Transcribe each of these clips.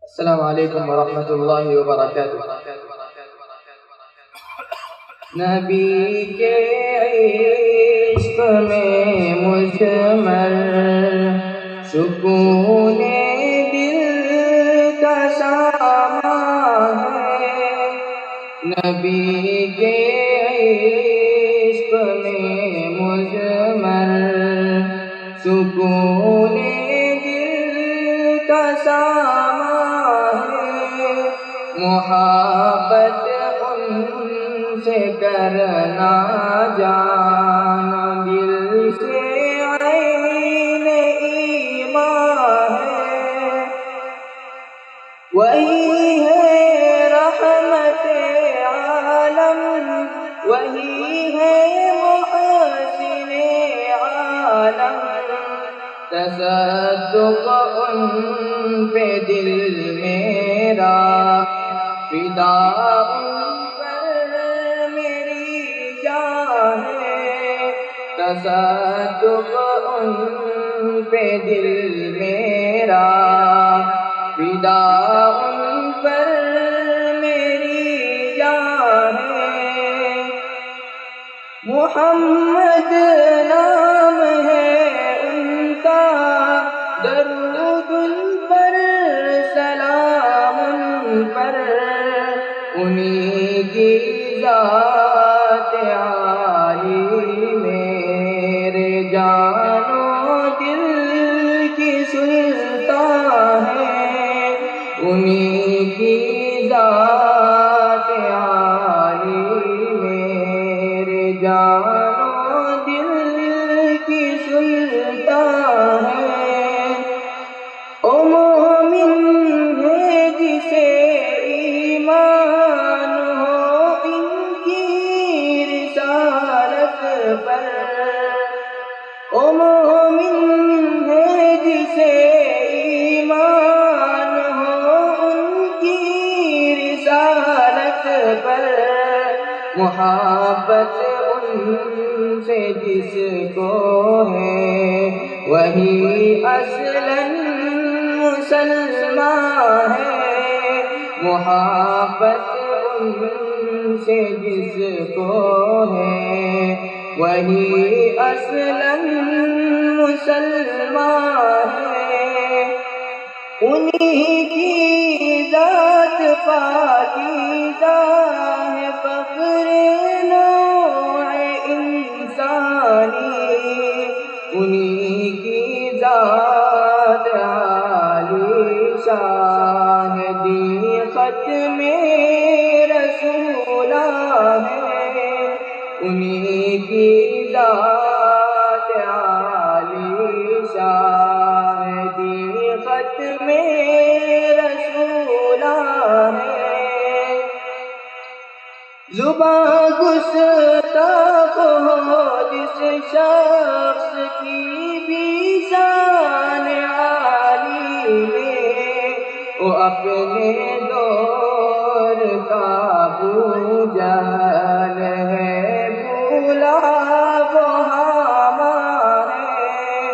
السلام علیکم ورحمۃ اللہ وبرکاتہ۔ نبی کے عشق میں مجمل سکون دل کا سامان ہے۔ نبی کے عشق میں مجمل سکون دل کا سامان ہے۔ محبت ان سے کرنا جان دل سے عین ایمان ہے۔ وہی ہے رحمت عالم، وہی ہے محسن عالم۔ تصدق ان پہ دل میرا، فدا ان پر میری جان ہے۔ تصدق ان پہ دل میرا، فدا ان پر میری جان ہے۔ محمد نام ہے ان کا، درود ان پر سلام ان پر۔ انہی کی ذات عالی میرے جان و دل کی سلطان ہے۔ انہی کی ذات عالی میرے جان و دل کی سلطان ہے۔ او مومن ہے جسے ایمان ہو ان کی رسالت پر۔ او مومن ہے جسے ایمان ہو ان کی رسالت پر۔ محبت ان سے جس کو ہے، وہی اصلاً مسلمان ہے۔ محبت ان سے جس کو ہے، وہی اصلاً مسلمان ہے۔ انہی کی ذات پاکیزہ ہے، فخر نوع انسانی۔ انہی کی ذات عالی شان ہے، دی ختم رسولہ ہے۔ انہی کی ذات عالی شان ہے، دی ختم رسولہ ہے۔ زباں گستاخ ہو جس شخص کی بھی شان عالی میں، وہ اپنے دور کا ابو جہل ہے، بھولا وہ حامان ہے۔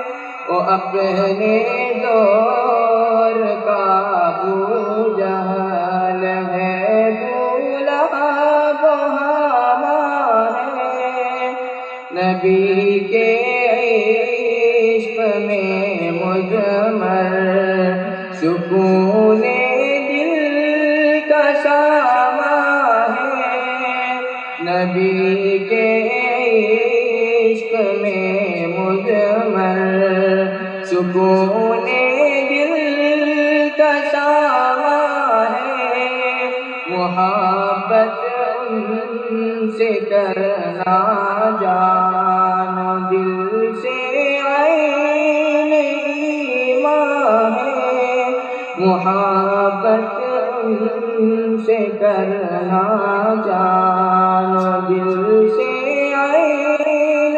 وہ اپنے دور کا ابو جہل ہے، بھولا وہ حامان ہے۔ نبی کے عشق میں مجمل سکون دل کا سامان ہے۔ نبی کے عشق میں مجمل سکون دل کا سامان ہے۔ محبت ان سے کرنا جان دل سے عین ایمان ہے۔ محبت ان سے کرنا جان دل سے عین